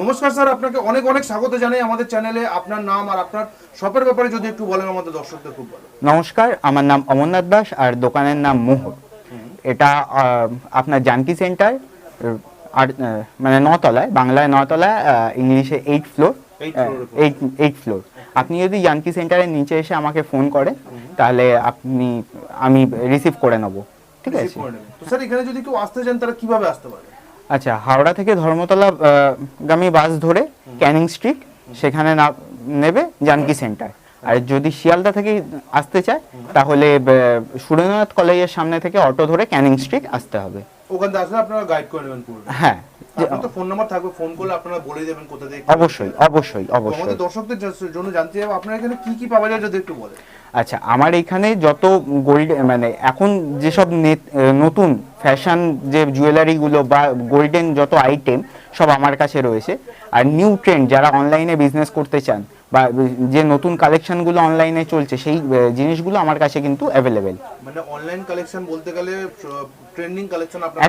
নমস্কার স্যার, আপনাকে অনেক অনেক স্বাগত জানাই আমাদের চ্যানেলে। আপনার নাম আর আপনার শপের ব্যাপারে যদি একটু বলেন আমাদের দর্শকদের খুব ভালো। নমস্কার, আমার নাম অমরনাথ দাস আর দোকানের নাম মোহর। এটা আপনার জানকি সেন্টার, আর মানে 9 তলায়, বাংলায় 9 তলায়, ইংলিশে 8 ফ্লোর। 8 ফ্লোর। আপনি যদি জানকি সেন্টারের নিচে এসে আমাকে ফোন করেন তাহলে আমি রিসিভ করে নেব। ঠিক আছে। তো স্যার, এখানে যদি কেউ আসতে চান তারা কিভাবে আসতে পারে? আচ্ছা, হাওড়া থেকে ধর্মতলা গামী বাস ধরে ক্যানিং স্ট্রিট, সেখানে নেবে জানকি সেন্টার। আর যদি শিয়ালদা থেকে আসতে চায় তাহলে সুরেন্দ্রনাথ কলেজের সামনে থেকে অটো ধরে ক্যানিং স্ট্রিট আসতে হবে। ওখান থেকে আসলে আপনারা গাইড করে নেবেন পুরো। হ্যাঁ, আপনার তো ফোন নাম্বার থাকবে, ফোন করলে আপনারা বলে দেবেন কোথা থেকে। অবশ্যই অবশ্যই অবশ্যই। আমাদের দর্শকদের জন্য জানতে চাই আপনার এখানে কি কি পাওয়া যায় যদি একটু বলেন। আচ্ছা, আমার এখানে যত গোল্ড মানে এখন যেসব নতুন ফ্যাশন যে জুয়েলারিগুলো বা গোল্ডেন যত আইটেম সব আমার কাছে রয়েছে। আর নিউ ট্রেন্ড যারা অনলাইনে বিজনেস করতে চান বা যে নতুন কালেকশনগুলো অনলাইনে চলছে সেই জিনিসগুলো আমার কাছে কিন্তু অ্যাভেলেবেল। মানে অনলাইন কালেকশন বলতে গেলে ট্রেন্ডিং কালেকশন আপনার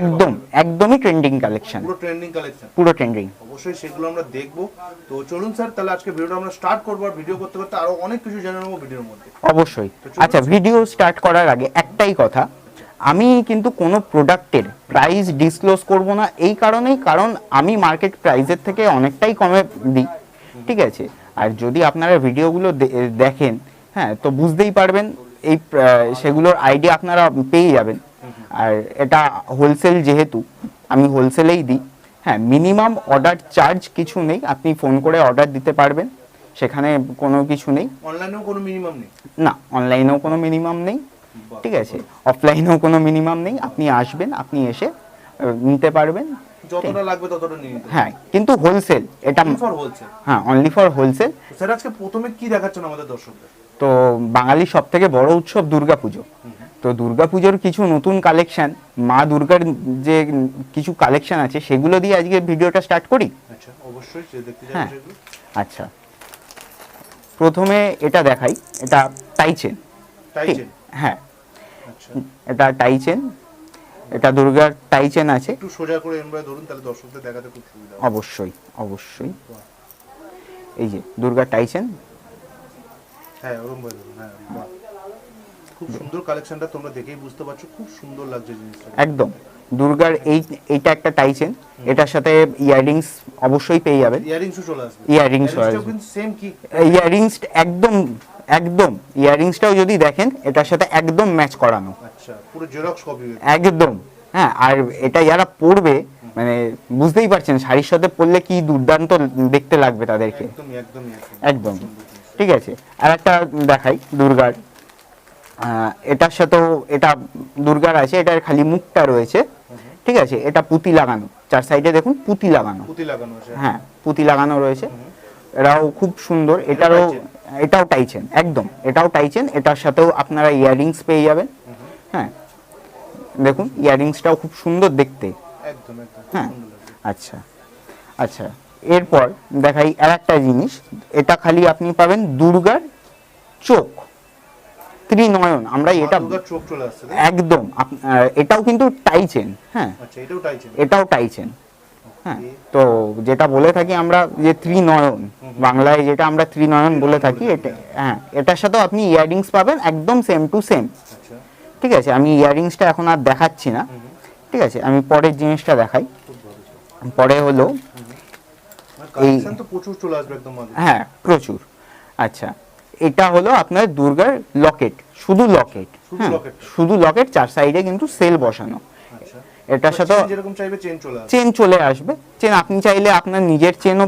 একদমই ট্রেন্ডিং কালেকশন, পুরো ট্রেন্ডিং কালেকশন, পুরো ট্রেন্ডিং। অবশ্যই সেগুলো আমরা দেখবো। তো চলুন স্যার, তাহলে আজকে ভিডিওটা আমরা স্টার্ট করবো। আর ভিডিও করতে করতে আরো অনেক কিছু জেনে নেবো ভিডিওর মধ্যে। অবশ্যই। আচ্ছা, ভিডিও স্টার্ট করার আগে একটাই কথা, আমি কিন্তু কোনো প্রোডাক্টের প্রাইস ডিসক্লোজ করব না, এই কারণেই কারণ আমি মার্কেট প্রাইসের থেকে অনেকটাই কমে দিই। ঠিক আছে। আর যদি আপনারা ভিডিওগুলো দেখেন, হ্যাঁ, তো বুঝতেই পারবেন, এই সেগুলোর আইডিয়া আপনারা পেয়ে যাবেন। আর এটা হোলসেল, যেহেতু আমি হোলসেলেই দিই। হ্যাঁ, মিনিমাম অর্ডার চার্জ কিছু নেই, আপনি ফোন করে অর্ডার দিতে পারবেন, সেখানে কোনো কিছু নেই। অনলাইনেও কোনো মিনিমাম নেই? না, অনলাইনেও কোনো মিনিমাম নেই। ঠিক আছে। অফলাইনেও কোনো মিনিমাম নেই, আপনি আসবেন, আপনি এসে নিতে পারবেন, যতটা লাগবে ততটা নিয়ে নিতে। হ্যাঁ, কিন্তু হোলসেল, এটা ফর হোলসেল। হ্যাঁ, অনলি ফর হোলসেল। স্যার, আজকে প্রথমে কি দেখাচ্ছেন আমাদের দর্শকদের? তো বাঙালির সব থেকে বড় উৎসব দুর্গাপুজো। তো দুর্গাপুজোর কিছু নতুন কালেকশন, মা দুর্গার যে কিছু কালেকশন আছে সেগুলো দিয়ে আজকে ভিডিওটা স্টার্ট করি। আচ্ছা, অবশ্যই দেখতে যাবো হ্যাঁ। সেগুলো। আচ্ছা, প্রথমে এটা দেখাই, এটা টাইচেন। টাইচেন? হ্যাঁ, আচ্ছা, এটা টাইচেন, এটা দুর্গার টাইচেন আছে। একটু সোজা করে এমব্রয় ধরুন, তাহলে দর্শকদের দেখাতে খুব সুবিধা হবে। অবশ্যই অবশ্যই। এই যে দুর্গার টাইচেন। হ্যাঁ, ওরকম ভাবে ধরুন। হ্যাঁ, বাহ, খুব সুন্দর কালেকশনটা, তোমরা দেখেই বুঝতে পারছো, খুব সুন্দর লাগছে জিনিসটা। একদম দুর্গার এইটা একটা টাইচেন, এটার সাথে ইয়াররিংস অবশ্যই পেয়ে যাবেন। ইয়াররিংসও চলে আসবে? ইয়াররিংসও আসবে। কিন্তু সেম কি? ইয়াররিংস একদম একদম, ইয়াররিংসটাও যদি দেখেন এটার সাথে একদম ম্যাচ করানো। আচ্ছা, পুরো জেরক্স কপি একদম। হ্যাঁ, আর এটা যারা পরবে মানে বুঝতেই পারছেন শাড়ির সাথে পরলে কি দুর্দান্ত দেখতে লাগবে তাদেরকে। একদমই একদমই একদম। ঠিক আছে। আর একটা দেখাই দুর্গার, এটার সাথেও এটা দুর্গার আছে, এটার খালি মুখটা রয়েছে। ঠিক আছে। এটা পুঁতি লাগানো, চার সাইডে দেখুন পুঁতি লাগানো। পুঁতি লাগানো আছে? হ্যাঁ, পুঁতি লাগানো রয়েছে। এটাও খুব সুন্দর। এটাও টাইচেন, একদম এটাও টাইচেন। এটার সাথেও আপনারা ইয়াররিংস পেয়ে যাবেন। হ্যাঁ, দেখুন ইয়াররিংসটাও খুব সুন্দর দেখতে। একদম একদম। হ্যাঁ। আচ্ছা আচ্ছা, এরপর দেখাই আর একটা জিনিস। এটা খালি আপনি পাবেন দুর্গার চোখ, ত্রিনয়ন, আমরা এটা দুর্গার চোখ চলে আসছে? একদম। এটাও কিন্তু টাইচেন। হ্যাঁ, আচ্ছা, এটাও টাইচেন? এটাও টাইচেন। হ্যাঁ, তো যেটা বলে থাকি আমরা যে ত্রিনয়ন, বাংলায় যেটা আমরা ত্রিনয়ন বলে থাকি, এটা হ্যাঁ, এটার সাথেও আপনি ইয়াররিংস পাবেন একদম সেম টু সেম। আচ্ছা, ঠিক আছে। আমি ইয়াররিংসটা এখন আর দেখাচ্ছি না। ঠিক আছে, আমি পরের জিনিসটা দেখাই। পরে হলো কালেকশন তো প্রচুর চলে আসবে একদম। হ্যাঁ, প্রচুর। আচ্ছা, এটা হলো আপনার দুর্গার লকেট, শুধু লকেট। হ্যাঁ, শুধু লকেট, চার সাইডে কিন্তু সেল বসানো। আচ্ছা, এটার সাথে যেরকম চাইবে চেন চলে আসবে। চেন আপনি চাইলে আপনার নিজের চেনও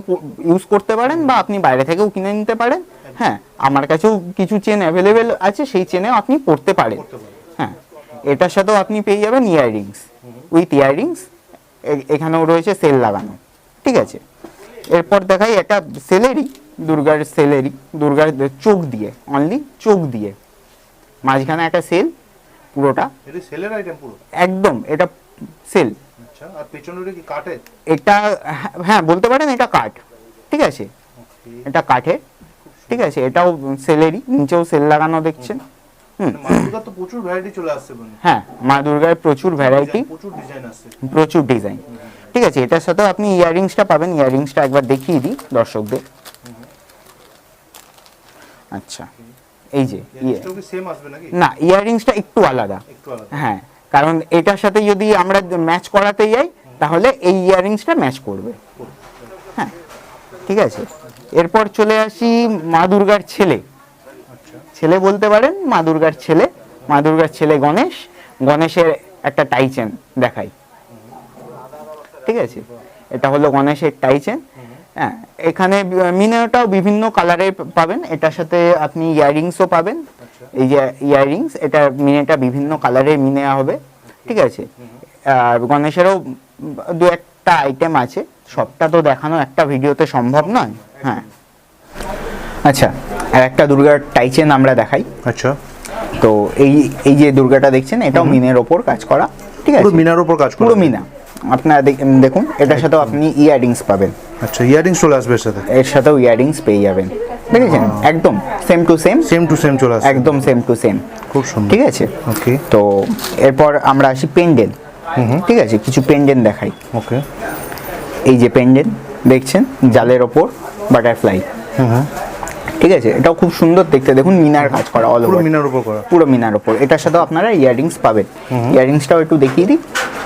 ইউজ করতে পারেন বা আপনি বাইরে থেকেও কিনে নিতে পারেন। হ্যাঁ, আমার কাছেও কিছু চেন অ্যাভেলেবেল আছে, সেই চেনেও আপনি পড়তে পারেন। হ্যাঁ, এটার সাথেও আপনি পেয়ে যাবেন ইয়াররিংস, উইথ ইয়াররিংস। এখানেও রয়েছে সেল লাগানো। ঠিক আছে। এরপর দেখাই একটা সেলেরি, দুর্গার সেলেরি, দুর্গার চোখ দিয়ে, অনলি চোখ দিয়ে, মাঝখানে একটা সেল, পুরোটা এটা সেলের আইটেম পুরো? একদম, এটা সেল। আচ্ছা, আর পেছনে কি কাঠের? এটা হ্যাঁ বলতে পারেন এটা কাঠ। ঠিক আছে, এটা কাঠের। ঠিক আছে, এটাও সেলেরই, নিচেও সেল লাগানো দেখছেন। মা দুর্গার তো প্রচুর ভ্যারাইটি চলে আসছে। হ্যাঁ, মা দুর্গার প্রচুর ভ্যারাইটি, প্রচুর ডিজাইন আসছে, প্রচুর ডিজাইন। ঠিক আছে, এটার সাথে আপনি ইয়াররিংসটা পাবেন। ইয়াররিংসটা একবার দেখিয়ে দিই দর্শকদের। আচ্ছা, এই যে জিনিসটাও কি সেম আসবে নাকি? না, ইয়াররিংসটা একটু আলাদা। একটু আলাদা। হ্যাঁ, কারণ এটার সাথে যদি আমরা ম্যাচ করাতে যাই তাহলে এই ইয়াররিংসটা ম্যাচ করবে। হ্যাঁ, ঠিক আছে। এরপর চলে আসি মা দুর্গার ছেলে। আচ্ছা, ছেলে বলতে পারেন, মা দুর্গার ছেলে। মা দুর্গার ছেলে গণেশ। গণেশের একটা টাইচেন দেখাই। ঠিক আছে, এটা হলো গণেশের টাইচেন। হ্যাঁ, এখানে মিনেটাও বিভিন্ন কালারে পাবেন। এটার সাথে আপনি ইয়াররিংসও পাবেন। এই যে ইয়াররিংস, এটা মিনেটা বিভিন্ন কালারের মিনে হবে। ঠিক আছে, আর গণেশেরও দু একটা আইটেম আছে, সবটা তো দেখানো একটা ভিডিওতে সম্ভব নয়। হ্যাঁ, আচ্ছা, আর একটা দুর্গার টাইচেন আমরা দেখাই। আচ্ছা, তো এই যে দুর্গাটা দেখছেন, এটাও মিনের ওপর কাজ করা। ঠিক আছে, পুরো মিনার উপর কাজ করা। পুরো মিনা। আপনারা দেখুন, এটার সাথেও আপনি ইয়াররিংস পাবেন। আচ্ছা, ইয়ারিংস চলে আসবে এর সাথে। এর সাথেও ইয়াররিংস পেয়ে যাবেন। দেখেছেন, একদম same to same. Same to same চলে আসবে। একদম সেম টু সেম। খুব সুন্দর। ঠিক আছে, ওকে। তো এরপর আমরা আসি পেন্ডেন্ট। ঠিক আছে, কিছু পেন্ডেন্ট দেখাই। ওকে। এই যে পেন্ডেন্ট দেখছেন, জালের ওপর বাটারফ্লাই। ঠিক আছে, এটাও খুব সুন্দর দেখতে। দেখুন, মিনার কাজ করা অল পুরো ওভার, মিনার উপর করা। পুরো মিনার ওপর। এটার সাথেও আপনারা ইয়াররিংস পাবেন। ইয়াররিংসটাও একটু দেখিয়ে দিই।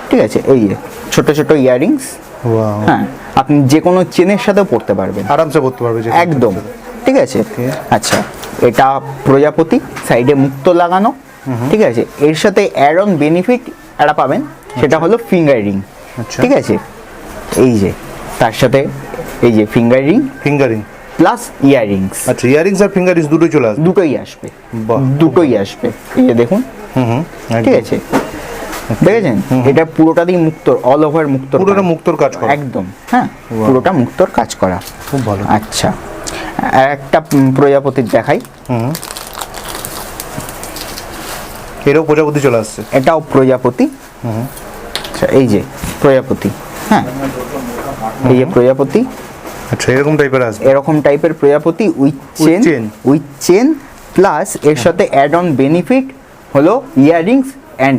ঠিক আছে, এই যে ছোট ছোট ইয়াররিংস। ওয়াও, হ্যাঁ, আপনি যে কোনো চেনের সাথেও পড়তে পারবেন, আরামসে করতে পারবে যে। একদম। ঠিক আছে, আচ্ছা, এটা প্রজাপতি, সাইডে মুক্ত লাগানো। ঠিক আছে, এর সাথে অ্যাড অন বেনিফিট একটা পাবেন, সেটা হলো ফিঙ্গার রিং। আচ্ছা। ঠিক আছে, এই যে তার সাথে এই যে finger ring fingering. Plus earrings, আচ্ছা, ইয়ারিংস আর ফিঙ্গারিংস দুটোই চলে আসবে। দুটোই আসবে। বাহ। দুটোই আসবে। এই যে দেখুন, ঠিক আছে, দেখেছেন, এটা পুরোটাতেই মুক্ত, অল ওভার মুক্ত, পুরোটা মুক্তোর কাজ করা। একদম। হ্যাঁ, পুরোটা মুক্তোর কাজ করা। খুব ভালো। আচ্ছা, আর একটা প্রজাপতির দেখাই। এরও প্রজাপতি চলে আসছে। এটাও প্রজাপতি। আচ্ছা, এই যে প্রজাপতি। হ্যাঁ, এই যে প্রজাপতি, আচ্ছা, এরকম টাইপের আসবে। এরকম টাইপের প্রজাপতি with chain. With chain plus এর সাথে অ্যাড অন বেনিফিট হলো ইয়াররিংস অ্যান্ড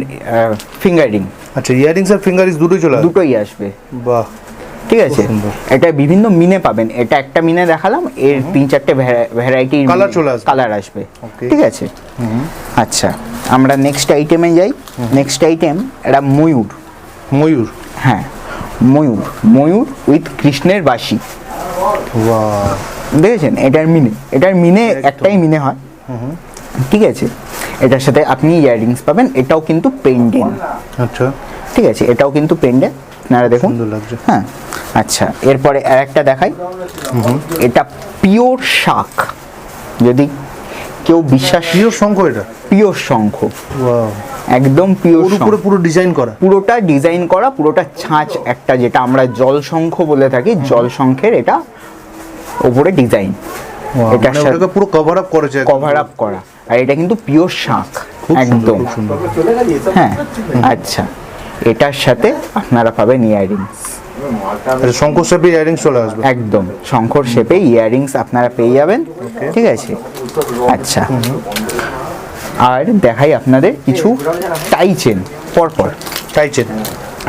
ফিঙ্গার রিং। আচ্ছা, ইয়ারিংস আর ফিঙ্গারিংস দুটোই চলে আসবে। দুটোই আসবে। বাহ, ঠিক আছে, সুন্দর। এটা বিভিন্ন মিনে পাবেন। এটা একটা মিনে দেখালাম, এর 3-4টে ভ্যারাইটি কালার চলে আসবে। কালার আসবে। Okay. ঠিক আছে, আচ্ছা, আমরা নেক্সট আইটেমে যাই। নেক্সট আইটেম এটা ময়ূর। ময়ূর। হ্যাঁ, ময়ূর। ময়ূর উইথ কৃষ্ণের বাঁশি। ওয়াও, দেখেছেন, এটার মিনে একটাই মিনে হয়। ঠিক আছে, এটার সাথে আপনি ইয়াররিংস পাবেন। এটাও কিন্তু পেন্ডেন্ট। আচ্ছা, ঠিক আছে, এটাও কিন্তু পেন্ডেন্ট। আপনারা দেখুন, সুন্দর লাগছে। হ্যাঁ, আচ্ছা, এরপরে আর একটা দেখাই। এটা পিওর শাক। যদি কেউ বিশ্বাস, পিওর শঙ্খ এটা। পিওর শঙ্খ, ওয়াও, একদম পিওর। ওর উপরে পুরো ডিজাইন করা। পুরোটা ডিজাইন করা, পুরোটা ছাঁচ একটা, যেটা আমরা জল শঙ্খ বলে থাকি, জল শঙ্খের এটা ওপরে ডিজাইন। এটা মানে ওটাকে পুরো কভার আপ করেছে। কভার আপ করা, আর এটা কিন্তু পিওর শাক। খুব সুন্দর, একদম। খুব সুন্দর। হ্যাঁ, আচ্ছা, এটার সাথে আপনারা পাবেন ইয়াররিংস। আচ্ছা, শঙ্খ শেপে ইয়ারিংস চলে আসবে। একদম শঙ্কর শেপে ইয়াররিংস আপনারা পেয়ে যাবেন। ঠিক আছে, আচ্ছা, আর দেখাই আপনাদের কিছু টাই চেন পরপর। টাইচেন।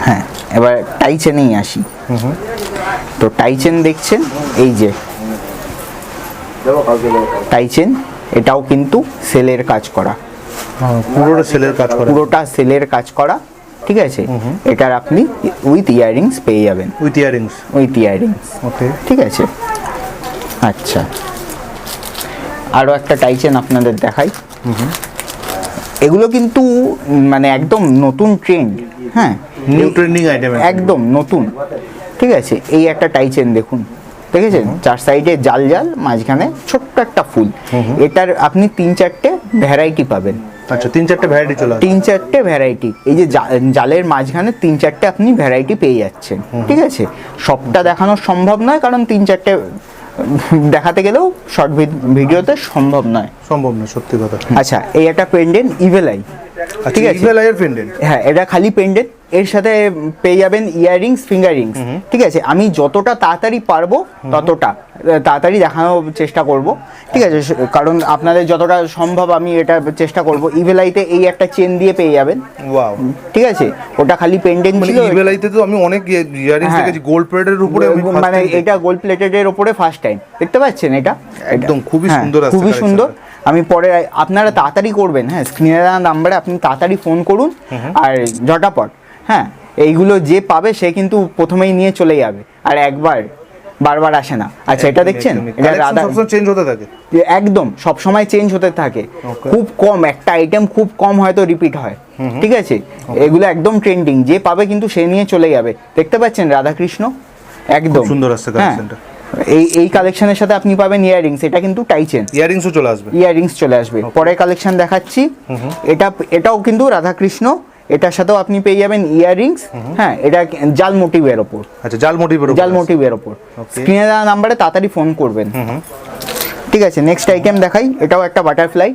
হ্যাঁ, এবার টাই চেনেই আসি। তো টাই চেন দেখছেন, এই যে টাই চেন, এটাও কিন্তু সেলের কাজ করা। পুরোটা সেলের কাজ করা। পুরোটা সেলের কাজ করা। ঠিক আছে, এটার আপনি উইথ ইয়াররিংস পেয়ে যাবেন। With earrings. With earrings. Okay. ঠিক আছে, আচ্ছা, আরও একটা টাইচেন আপনাদের দেখাই। এগুলো কিন্তু মানে একদম নতুন ট্রেন্ড। হ্যাঁ, নিউ ট্রেন্ডিং আইটেম। একদম নতুন। ঠিক আছে, এই একটা টাইচেন দেখুন, দেখেছেন, চার সাইডে জাল জাল, মাঝখানে ছোট্ট একটা ফুল। এটার আপনি 3-4টে ভ্যারাইটি পাবেন। আচ্ছা, 3-4টে ভ্যারাইটি চলে আসবে। 3-4টে ভ্যারাইটি, এই যে জালের মাঝখানে 3-4টে আপনি ভ্যারাইটি পেয়ে যাচ্ছেন। ঠিক আছে, সবটা দেখানো সম্ভব নয়, কারণ 3-4টে দেখাতে গেলেও শর্ট ভিডিওতে সম্ভব নয়। সম্ভব না, সত্যি কথা। আচ্ছা, এই একটা পেন্ডেন্ট ইভেল আই। ঠিক আছে, ইভেল আইয়ের পেন্ডেন্ট। হ্যাঁ, এটা খালি পেন্ডেন্ট, এর সাথে পেয়ে যাবেন ইয়াররিংস, ফিঙ্গার রিংস। ঠিক আছে, আমি যতটা তাড়াতাড়ি পারবো ততটা তাড়াতাড়ি দেখানোর চেষ্টা করব। ঠিক আছে, কারণ আপনাদের যতটা সম্ভব আমি এটা চেষ্টা করব। ইভেলাইতে এই একটা চেন দিয়ে পেয়ে যাবেন। ওয়াও, ঠিক আছে, ওটা খালি পেন্ডেন্ট ছিল। ইভেলাইতে তো আমি অনেক ইয়ারিংস দেখেছি গোল্ড প্লেটের উপরে, মানে এটা গোল্ড প্লেটেড উপরে ফার্স্ট টাইম দেখতে পাচ্ছেন। এটা একদম খুবই সুন্দর, খুবই সুন্দর। আমি পরে, আপনারা তাড়াতাড়ি করবেন, হ্যাঁ, স্ক্রিনে দেওয়া নাম্বারে আপনি তাড়াতাড়ি ফোন করুন আর ঝটাপট। হ্যাঁ, এইগুলো যে পাবে সে কিন্তু প্রথমেই নিয়ে চলে যাবে, আর একবার বারবার আসে না। আচ্ছা, এটা দেখছেন, এটা রাধা সবসময় চেঞ্জ হতে থাকে, একদম সব সময় চেঞ্জ হতে থাকে। খুব কম, একটা আইটেম খুব কম হয়তো রিপিট হয়। ঠিক আছে, এগুলো একদম ট্রেন্ডিং, যে পাবে কিন্তু সে নিয়ে চলে যাবে। দেখতে পাচ্ছেন রাধাকৃষ্ণ, একদম সুন্দর আসছে কালেকশনটা। এই কালেকশনের সাথে আপনি পাবেন ইয়াররিংস, এটা কিন্তু টাইচেন, ইয়াররিংসও চলে আসবে, ইয়াররিংস চলে আসবে। পরের কালেকশন দেখাচ্ছি, এটাও কিন্তু রাধাকৃষ্ণ, এটার সাথেও আপনি পেয়ে যাবেন ইয়াররিংস। হ্যাঁ, এটা জাল মোটিভের ওপর। আচ্ছা, জাল মোটিভের ওপর। স্ক্রিনে দেওয়া নাম্বারে তাড়াতাড়ি ফোন করবেন। ঠিক আছে, নেক্সট আইটেম দেখাই, এটাও একটা বাটারফ্লাই,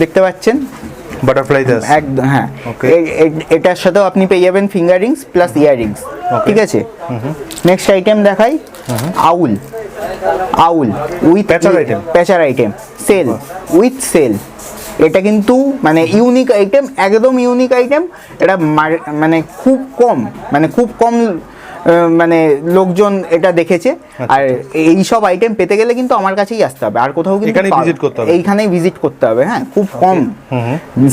দেখতে পাচ্ছেন বাটারফ্লাইতে আছে একদম। হ্যাঁ, এটার সাথেও আপনি পেয়ে যাবেন ফিঙ্গার রিংস প্লাস ইয়াররিংস। ঠিক আছে, নেক্সট আইটেম দেখাই, আউল উইথ প্যাচার আইটেম, সেল উইথ সেল। এটা কিন্তু মানে ইউনিক আইটেম, একদম ইউনিক আইটেম। এটা মানে খুব কম মানে লোকজন এটা দেখেছে। আর এই সব আইটেম পেতে গেলে কিন্তু আমার কাছেই আসতে হবে, আর কোথাও কিন্তু এইখানেই ভিজিট করতে হবে। হ্যাঁ, খুব কম।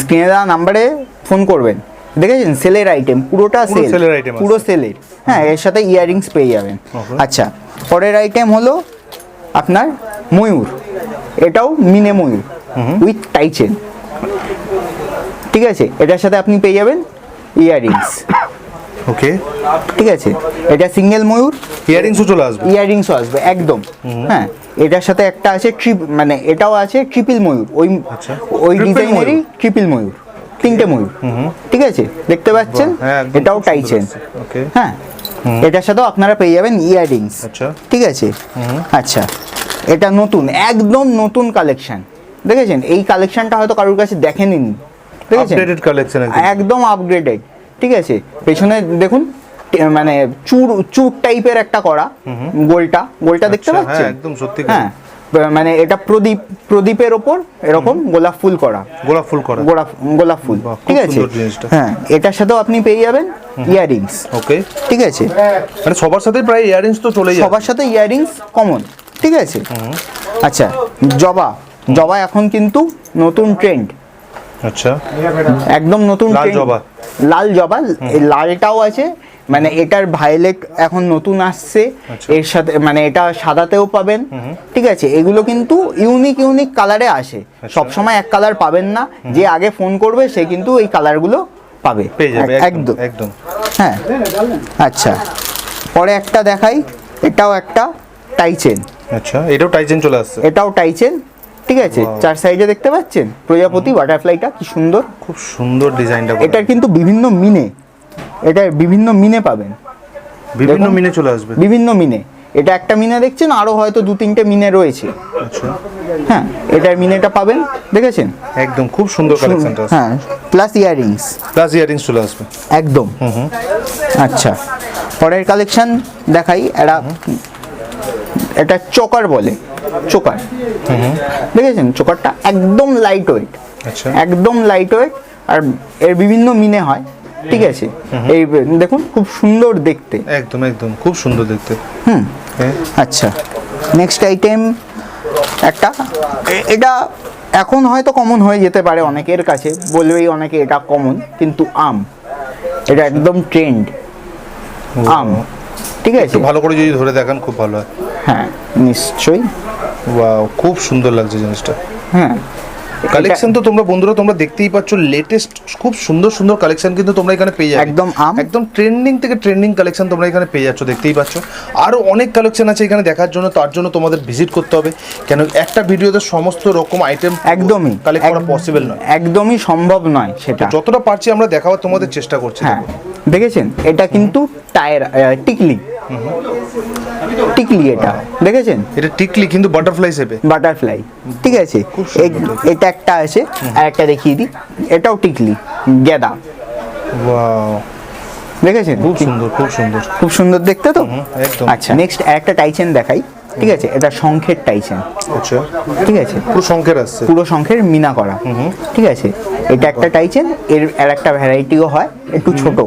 স্ক্রিনে দেওয়া নাম্বারে ফোন করবেন। দেখেছেন, সেলের আইটেম, পুরোটা পুরো সেলের। হ্যাঁ, এর সাথে ইয়াররিংস পেয়ে যাবেন। আচ্ছা, পরের আইটেম হলো আপনার ময়ূর, এটাও মিনে ময়ূর উইথ টাইচেন। ঠিক আছে, এটার সাথে আপনি পেয়ে যাবেন ইয়াররিংস। ওকে, ঠিক আছে, এটা সিঙ্গেল ময়ূর, ইয়াররিংসও আসবে একদম। হ্যাঁ, এটার সাথে একটা আছে মানে এটাও আছে ট্রিপল ময়ূর, ওই ডিজাইনেরই ট্রিপল ময়ূর, তিনটে ময়ূর। ঠিক আছে, দেখতে পাচ্ছেন, এটাও টাইচেন। হ্যাঁ, এটার সাথেও আপনারা পেয়ে যাবেন ইয়াররিংস। ঠিক আছে, আচ্ছা, এটা নতুন, একদম নতুন কালেকশন। দেখেছেন, এই কালেকশনটা হয়তো কারোর কাছে দেখেনি, দেখেছেন, একদম আপগ্রেডেড। ঠিক আছে, পেছনে দেখুন, মানে চুর টাইপের একটা করা গোলটা দেখতে পাচ্ছেন, একদম সত্যি। হ্যাঁ, মানে এটা প্রদীপের ওপর এরকম গোলাপ ফুল করা। ঠিক আছে, হ্যাঁ, এটার সাথেও আপনি পেয়ে যাবেন ইয়াররিংস। ওকে, ঠিক আছে, মানে সবার সাথে প্রায় ইয়াররিংস তো চলেই যায়, সবার সাথে ইয়াররিংস কমন। ঠিক আছে, আচ্ছা, জবা এখন কিন্তু নতুন ট্রেন্ড। আচ্ছা, একদম নতুন লাল জবা, এই লালটাও আছে, মানে এটার ভায়োলেট এখন নতুন আসছে। এর সাথে মানে এটা সাদাতেও পাবেন। ঠিক আছে, এগুলো কিন্তু ইউনিক কালারে আসে, সব সময় এক কালার পাবেন না। যে আগে ফোন করবে সে কিন্তু এই কালারগুলো পাবে, একদম। হ্যাঁ, আচ্ছা, পরে একটা দেখাই, এটাও একটা টাইচেন। আচ্ছা, এটাও টাইচেন চলে আসছে, এটাও টাইচেন। ঠিক আছে, চার সাইডে দেখতে পাচ্ছেন প্রজাপতি বাটারফ্লাইটা, কি সুন্দর, খুব সুন্দর ডিজাইনটা। এটার কিন্তু বিভিন্ন মিনে পাবেন, বিভিন্ন মিনে চলে আসবে, বিভিন্ন মিনে। এটা একটা মিনে দেখছেন, আরো হয়তো 2-3টে মিনে রয়েছে। আচ্ছা, হ্যাঁ, এটার মিনেটা পাবেন, দেখেছেন, একদম খুব সুন্দর কালেকশনটা। হ্যাঁ, প্লাস ইয়াররিংস চলে আসবে একদম। আচ্ছা, পরের কালেকশন দেখাই, এটা চোকার বলে, চোকার। দেখেছেন, চোকারটা একদম লাইট ওয়েট, একদম লাইট ওয়েট, আর এর বিভিন্ন মিনে হয়। ঠিক আছে, এই দেখুন, খুব সুন্দর দেখতে, একদম খুব সুন্দর দেখতে। আচ্ছা, নেক্সট আইটেম একটা, এটা এখন হয়তো কমন হয়ে যেতে পারে অনেকের কাছে, বলবেই অনেকে এটা কমন, কিন্তু এটা একদম ট্রেন্ড আম। ঠিক আছে, ভালো করে যদি ধরে দেখান খুব ভালো হয়। হ্যাঁ, নিশ্চয়ই। ওয়াও, খুব সুন্দর লাগছে জিনিসটা। হ্যাঁ, কালেকশন তো তোমরা দেখতেই পাচ্ছ, লেটেস্ট খুব সুন্দর কালেকশন কিন্তু তোমরা এখানে পেয়ে যাবে। একদম ট্রেন্ডিং থেকে ট্রেন্ডিং কালেকশন তোমরা এখানে পেয়ে যাচ্ছ, দেখতেই পাচ্ছ। আরো অনেক কালেকশন আছে এখানে দেখার জন্য, তার জন্য তোমাদের ভিজিট করতে হবে, কেন একটা ভিডিওতে সমস্ত রকম আইটেম একদমই কালেক্ট করা পসিবল নয়, একদমই সম্ভব নয়। সেটা যতটা পারছি আমরা দেখাবার তোমাদের চেষ্টা করছি। হ্যাঁ, দেখেছেন, এটা কিন্তু টিকলি, এটা দেখেছেন, এটা টিকলি কিন্তু বাটারফ্লাই। ঠিক আছে, এটা একটা আছে, আর একটা দেখিয়ে দিই, এটাও টিকলি গেদা। ওয়াও, দেখেছেন খুব সুন্দর, খুব সুন্দর, খুব সুন্দর দেখতে তো। একদম। আচ্ছা নেক্সট একটা টাইচেন দেখাই, ঠিক আছে, এটা শঙ্খের টাইচেন, আচ্ছা ঠিক আছে, পুরো শঙ্কের আসছে, পুরো শঙ্খের মিনা করা, ঠিক আছে। এটা একটা টাইচেন, এর একটা ভ্যারাইটিও হয়, একটু ছোট,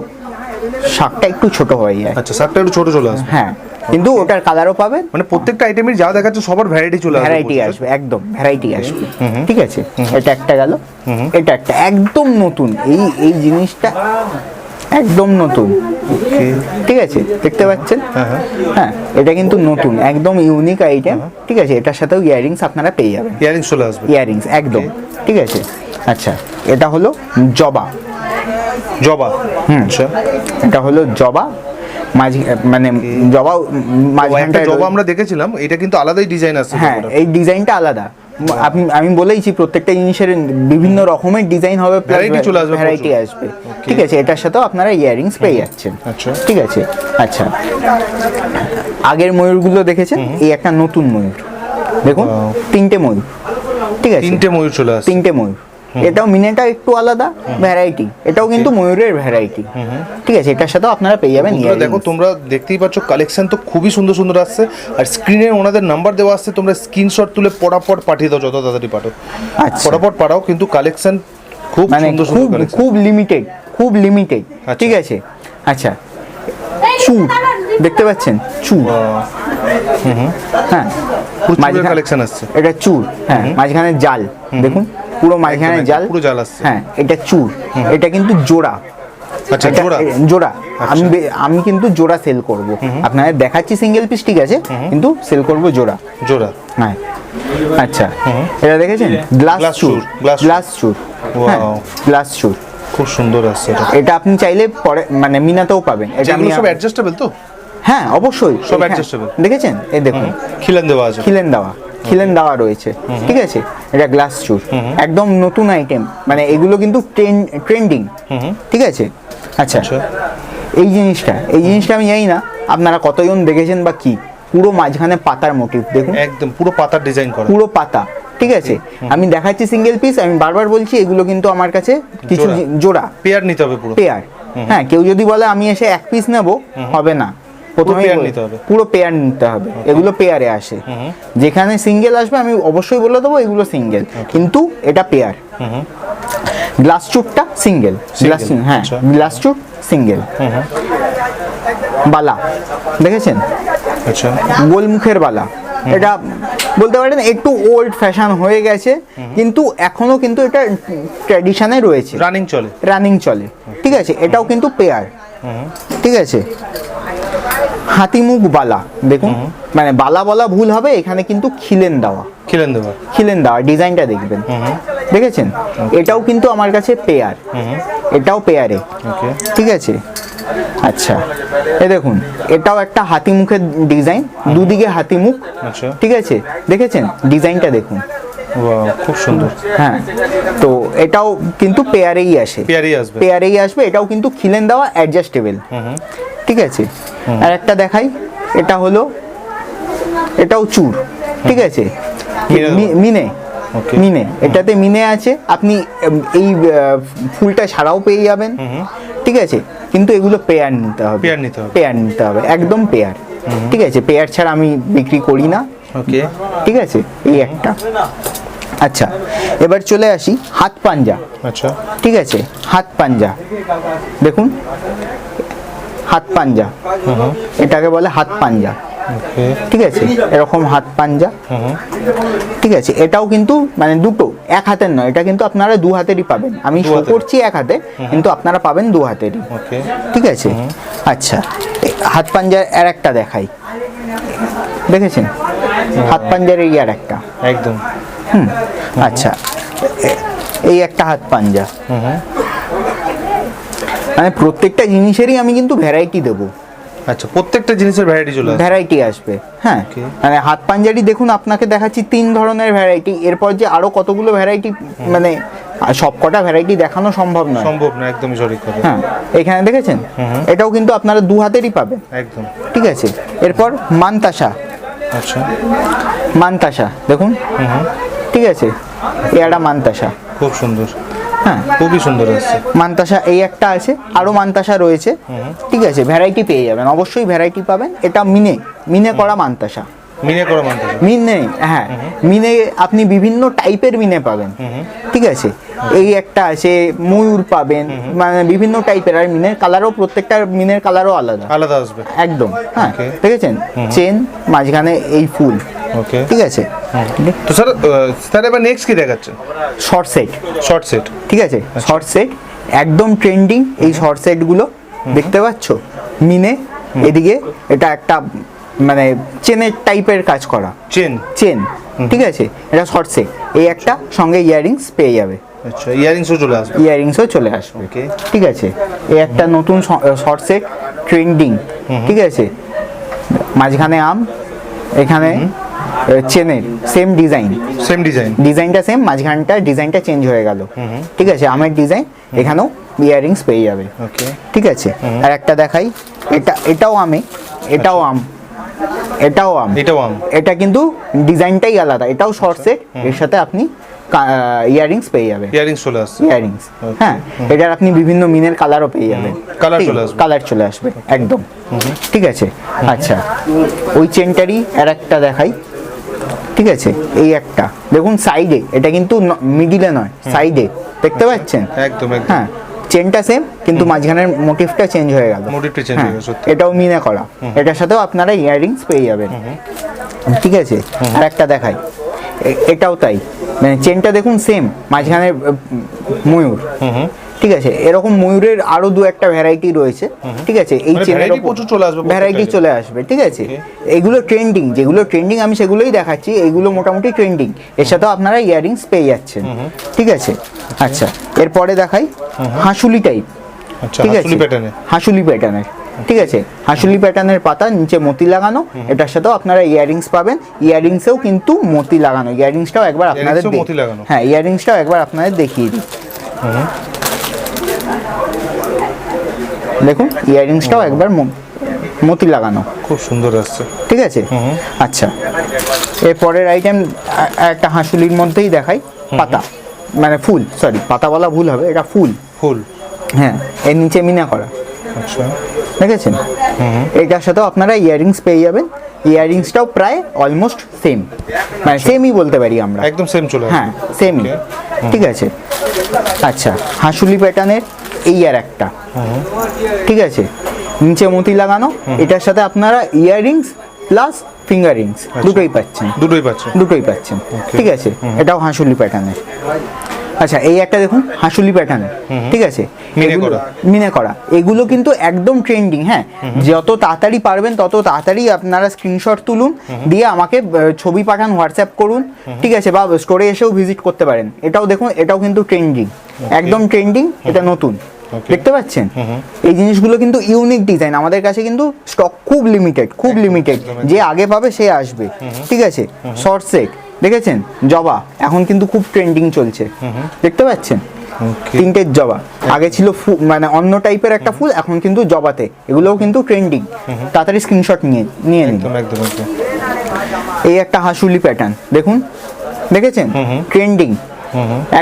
শাকটা একটু ছোট হয়ে যায়। আচ্ছা শাকটা একটু ছোট চলে আসবে, হ্যাঁ, কিন্তু ওটার কালারও পাবেন, মানে প্রত্যেকটা আইটেমের যা দেখাচ্ছে সবার ভ্যারাইটি চলে আসবে, ভ্যারাইটি আসবে, একদম ভ্যারাইটি আসবে, ঠিক আছে। এটা একটা গেল, এটা একটা একদম নতুন, এই জিনিসটা একদম নতুন, ঠিক আছে, দেখতে পাচ্ছেন, হ্যাঁ এটা কিন্তু নতুন, একদম ইউনিক আইটেম, ঠিক আছে। এটার সাথেও ইয়াররিংস আপনারা পেয়ে যাবেন, ইয়ারিংস চলে আসবে, ইয়াররিংস একদম, ঠিক আছে। আচ্ছা এটা হলো জবা, জবা, আচ্ছা এটা হলো জবা, মাঝি মানে জবা একটা মাঝখানটা জবা আমরা দেখেছিলাম, এটা কিন্তু আলাদাই ডিজাইন আছে, হ্যাঁ এই ডিজাইনটা আলাদা। আমি বলেইছি প্রত্যেকটা জিনিসের বিভিন্ন রকমের ডিজাইন হবে, Variety চলে আসবে, ভ্যারাইটি আসবে, ঠিক আছে। এটার সাথেও আপনারা ইয়াররিংস পেয়ে যাচ্ছেন, আচ্ছা ঠিক আছে। আচ্ছা আগের ময়ূরগুলো দেখেছেন, এই একটা নতুন ময়ূর দেখুন, তিনটে ময়ূর, ঠিক আছে, তিনটে ময়ূর চলে আসছে, তিনটে ময়ূর। এটাও মিনেটা একটু আলাদা ভ্যারাইটি, এটাও কিন্তু ময়ূরের ভ্যারাইটি, ঠিক আছে। এটার সাথেও আপনারা পেয়ে যাবেন বন্ধুরা দেখো, তোমরা দেখতেই পাচ্ছ কালেকশন তো খুবই সুন্দর সুন্দর আসছে, আর স্ক্রিনে ওনাদের নাম্বার দেওয়া আসছে, তোমরা স্ক্রিনশট তুলে পটাপট পাঠিয়ে দাও, যত তাড়াতাড়ি পাঠো, আচ্ছা পটাপট পাঠাও, কিন্তু কালেকশন খুব মানে সুন্দর খুব সুন্দর কালেকশন, খুব লিমিটেড, খুব লিমিটেড, ঠিক আছে। আচ্ছা চুর দেখতে পাচ্ছেন, চুর, হ্যাঁ মাঝখানে কালেকশন আসছে, এটা চুর, হ্যাঁ মাঝখানে জাল দেখুন, পুরো মাঝখানে জাল, পুরো জাল আসছে, হ্যাঁ এটা চুর, এটা কিন্তু জোড়া, আচ্ছা এটা জোড়া, জোড়া, আমি কিন্তু জোড়া সেল করব, আপনাদের দেখাচ্ছি সিঙ্গেল পিস, ঠিক আছে, কিন্তু সেল করব জোড়া, জোড়া, হ্যাঁ। আচ্ছা এটা দেখেছেন, গ্লাস চুর, গ্লাস চুর, হ্যাঁ গ্লাস চুর, খুব সুন্দর আসছে এটা, এটা আপনি চাইলে পরে মানে মিনাতেও পাবেন, এটা এগুলো সব অ্যাডজাস্টেবল তো, হ্যাঁ অবশ্যই সব হ্যাঁ, adjustable। দেখেছেন এই দেখুন, খিলান দেওয়া আছে, খিলেন দেওয়া রয়েছে, ঠিক আছে। এটা গ্লাস চুর, একদম নতুন আইটেম, মানে এগুলো কিন্তু ট্রেন্ডিং, ঠিক আছে। আচ্ছা এই জিনিসটা আমি জানি না আপনারা কতজন দেখেছেন বা কি, পুরো মাঝখানে পাতার মোটিভ দেখুন, একদম পুরো পাতার ডিজাইন করা, পুরো পাতা, ঠিক আছে। আমি দেখাচ্ছি সিঙ্গেল পিস, আমি বারবার বলছি এগুলো কিন্তু আমার কাছে কিছু জোড়া পেয়ার নিতে হবে, পুরো পেয়ার, হ্যাঁ কেউ যদি বলে আমি এসে এক পিস নেব, হবে না, প্রথমে পেয়ার নিতে হবে, পুরো পেয়ার নিতে হবে, এগুলো পেয়ারে আসে, যেখানে সিঙ্গেল আসবে আমি অবশ্যই বলে দেবো এগুলো সিঙ্গেল, কিন্তু এটা পেয়ার। গ্লাস চুটটা সিঙ্গেল, গ্লাস, হ্যাঁ গ্লাস চুট সিঙ্গেল। বালা দেখেছেন, আচ্ছা গোলমুখের বালা, এটা বলতে পারেন একটু ওল্ড ফ্যাশন হয়ে গেছে, কিন্তু এখনো কিন্তু এটা ট্র্যাডিশনে রয়েছে, রানিং চলে, ঠিক আছে। এটাও কিন্তু পেয়ার, ঠিক আছে। হাতিমুখ বালা দেখুন, মানে বালা বলা ভুল হবে, এখানে কিন্তু খিলেন দেওয়া ডিজাইনটা দেখবেন, দেখেছেন, এটাও কিন্তু আমার কাছে পেয়ার, এটাও পেয়ারে, ঠিক আছে। আচ্ছা এ দেখুন, এটাও একটা হাতি মুখের ডিজাইন, দুদিকে হাতি মুখ, ঠিক আছে, দেখেছেন ডিজাইনটা দেখুন, খুব সুন্দর, হ্যাঁ। তো এটাও কিন্তু পেয়ারেই আসবে, এটাও কিন্তু খিলেন দেওয়া, অ্যাডজাস্টেবল, ঠিক আছে। আর একটা দেখাই, এটাও চুর, ঠিক আছে, মিনে, এটাতে মিনে আছে, আপনি এই ফুলটা ছাড়াও পেয়ে যাবেন, ঠিক আছে, কিন্তু এগুলো পেয়ার নিতে হবে, একদম পেয়ার, ঠিক আছে। পেয়ার ছাড়া আমি বিক্রি করি না, ঠিক আছে, এই একটা। আচ্ছা এবার চলে আসি হাত পাঞ্জা, আচ্ছা ঠিক আছে, হাত পাঞ্জা দেখুন, হাত পাঞ্জা, এটাকে বলে হাত পাঞ্জা, ঠিক আছে, এরকম হাত পাঞ্জা, ঠিক আছে। এটাও কিন্তু মানে দুটো, এক হাতের নয়, এটা কিন্তু আপনারা দু হাতেরই পাবেন, আমি শো করছি এক হাতে, কিন্তু আপনারা পাবেন দু হাতেরই, ঠিক আছে। আচ্ছা হাত পাঞ্জার আর একটা দেখাই, দেখেছেন হাত পাঞ্জার এই আর একটা, একদম, আচ্ছা এই একটা হাত পাঞ্জা, মানে প্রত্যেকটা জিনিসেরই আমি কিন্তু ভ্যারাইটি দেবো, আচ্ছা প্রত্যেকটা জিনিসের ভ্যারাইটি আসবে, হ্যাঁ। মানে হাত পাঞ্জারি দেখুন, আপনাকে দেখাচ্ছি 3 ধরনের ভ্যারাইটি, এরপর যে আরো কতগুলো ভ্যারাইটি, মানে সবকটা ভ্যারাইটি দেখানো সম্ভব না, একদমই সঠিক কথা, হ্যাঁ। এখানে দেখেছেন, এটাও কিন্তু আপনারা দু হাতেরই পাবেন, একদম, ঠিক আছে। এরপর মানতাসা, আচ্ছা মানতাসা দেখুন, ঠিক আছে, এটা মানতাসা, খুব সুন্দর, হ্যাঁ, খুবই সুন্দর আছে। মানতাসা এই একটা আছে, আরো মানতাসা রয়েছে, ঠিক আছে, ভ্যারাইটি পেয়ে যাবেন, অবশ্যই ভ্যারাইটি পাবেন। এটা মিনে করা মানতাসা, মিনে করা মানতে মিনে, হ্যাঁ, মিনে আপনি বিভিন্ন টাইপের মিনে পাবেন, ঠিক আছে। এই একটা আছে, ময়ূর পাবেন, মানে বিভিন্ন টাইপের, আর মিনের কালারও, প্রত্যেকটা মিনের কালারও আলাদা আলাদা আসবে একদম। হ্যাঁ, Okay. দেখেছেন, চেন, মাঝখানে এই ফুল, ওকে। ঠিক আছে। তো স্যার এবার নেক্সট কি দেখাচ্ছেন? শর্ট সেট, শর্ট সেট, ঠিক আছে, শর্ট সেট একদম ট্রেন্ডিং। এই শর্ট সেট গুলো দেখতে পাচ্ছ, মিনে, এদিকে এটা একটা মানে চেনের টাইপের কাজ করা, চেন, ঠিক আছে, এটা শর্ট সেট। এই একটা সঙ্গে ইয়াররিংস পেয়ে যাবে। আচ্ছা, ইয়ারিংসও চলে আসবে, ইয়াররিংসও চলে আসবে, ওকে। ঠিক আছে। এই একটা নতুন শর্ট সেট, ট্রেন্ডিং, ঠিক আছে, মাঝখানে আম, এখানে চেনের সেম ডিজাইন, ডিজাইনটা সেম, মাঝখানটা ডিজাইনটা চেঞ্জ হয়ে গেল, ঠিক আছে, আমের ডিজাইন, এখানেও ইয়াররিংস পেয়ে যাবে, ওকে, ঠিক আছে। আর একটা দেখাই, এটাও আমে, এটাও আম, এটাও আম, এটা কিন্তু ডিজাইনটাই আলাদা, এটাও শর্ট সেট, এর সাথে আপনি ইয়াররিংস পেয়ে যাবেন, ইয়াররিংস, হ্যাঁ, এটার আপনি বিভিন্ন মিনের কালারও পেয়ে যাবেন, কালার চলে আসবে একদম, ঠিক আছে। আচ্ছা, ওই চেনটারই আর একটা দেখাই, ঠিক আছে। এই একটা দেখুন সাইডে, এটা কিন্তু মিডিলে নয়, সাইডে দেখতে পাচ্ছেন, একদম, হ্যাঁ, চেনটা সেম, কিন্তু মাঝখানের মোটিভটা চেঞ্জ হয়ে গেল, এটাও মিনে করা, এটার সাথেও আপনারা ইয়াররিংস পেয়ে যাবেন, ঠিক আছে। আর একটা দেখাই, এটাও তাই, মানে চেনটা দেখুন সেম, মাঝখানে ময়ূর, ঠিক আছে। এরকম ময়ূরের আরো দু একটা ভ্যারাইটি রয়েছে, ঠিক আছে। এই চেনের ভ্যারাইটি চলে আসবে, ঠিক আছে। এগুলো ট্রেন্ডিং, যেগুলো ট্রেন্ডিং আমি সেগুলোই দেখাচ্ছি, এগুলো মোটামুটি ট্রেন্ডিং, এর সাথেও আপনারা ইয়াররিংস পেয়ে যাচ্ছেন, ঠিক আছে। আচ্ছা, এরপরে দেখাই হাঁসুলি টাইপ, ঠিক আছে, হাঁসুলি প্যাটার্নের, ঠিক আছে, হাঁসুলি প্যাটার্নের পাতা, নিচে মতি লাগানো, এটার সাথেও আপনারা ইয়াররিংস পাবেন, ইয়াররিংসেও কিন্তু মতি লাগানো, ইয়াররিংসটাও একবার আপনাদের, হ্যাঁ, ইয়াররিংসটাও একবার আপনাদের দেখিয়ে দিই, দেখুন ইয়াররিংসটাও একবার মতি লাগানো, খুব সুন্দর আসছে, ঠিক আছে। আচ্ছা, এরপরের আইটেম একটা হাঁসুলির মধ্যেই দেখাই, পাতা, মানে ফুল, সরি, পাতা বলা ভুল হবে, এটা ফুল, হ্যাঁ, এর নিচে মিনা করা, আচ্ছা, দেখেছেন। এটার সাথেও আপনারা ইয়াররিংস পেয়ে যাবেন, ইয়াররিংসটাও প্রায় অলমোস্ট সেম, মানে সেমই বলতে পারি আমরা, একদম সেম চলে, হ্যাঁ, সেমই, ঠিক আছে। আচ্ছা, হাঁসুলি প্যাটার্নের এই আর একটা, ঠিক আছে, নিচে মতি লাগানো, এটার সাথে আপনারা ইয়াররিংস প্লাস ফিঙ্গার রিংস দুটোই পাচ্ছেন, ঠিক আছে। এটাও হাঁসুলি প্যাটার্নের। আচ্ছা, এই একটা দেখুন হাঁসুলি প্যাটার্নের, ঠিক আছে, মিনে করা, এগুলো কিন্তু একদম ট্রেন্ডিং, হ্যাঁ। যত তাড়াতাড়ি পারবেন তত তাড়াতাড়ি আপনারা স্ক্রিনশট তুলুন, দিয়ে আমাকে ছবি পাঠান, হোয়াটসঅ্যাপ করুন, ঠিক আছে, বা স্টোরে এসেও ভিজিট করতে পারেন। এটাও দেখুন, এটাও কিন্তু ট্রেন্ডিং, একদম ট্রেন্ডিং, এটা নতুন, দেখতে পাচ্ছেন। এই জিনিসগুলো কিন্তু ইউনিক ডিজাইন, আমাদের কাছে কিন্তু স্টক খুব লিমিটেড, যে আগে পাবে সে আসবে, ঠিক আছে। শর্ট সেট দেখেছেন, জবা এখন কিন্তু খুব ট্রেন্ডিং চলছে, দেখতে পাচ্ছেন, তিনটের জবা, আগে ছিল মানে অন্য টাইপের একটা ফুল, এখন কিন্তু জবাতে, এগুলোও কিন্তু ট্রেন্ডিং, তাড়াতাড়ি স্ক্রিনশট নিয়ে নিন। এই একটা হাঁসুলি প্যাটার্ন দেখুন, দেখেছেন, ট্রেন্ডিং,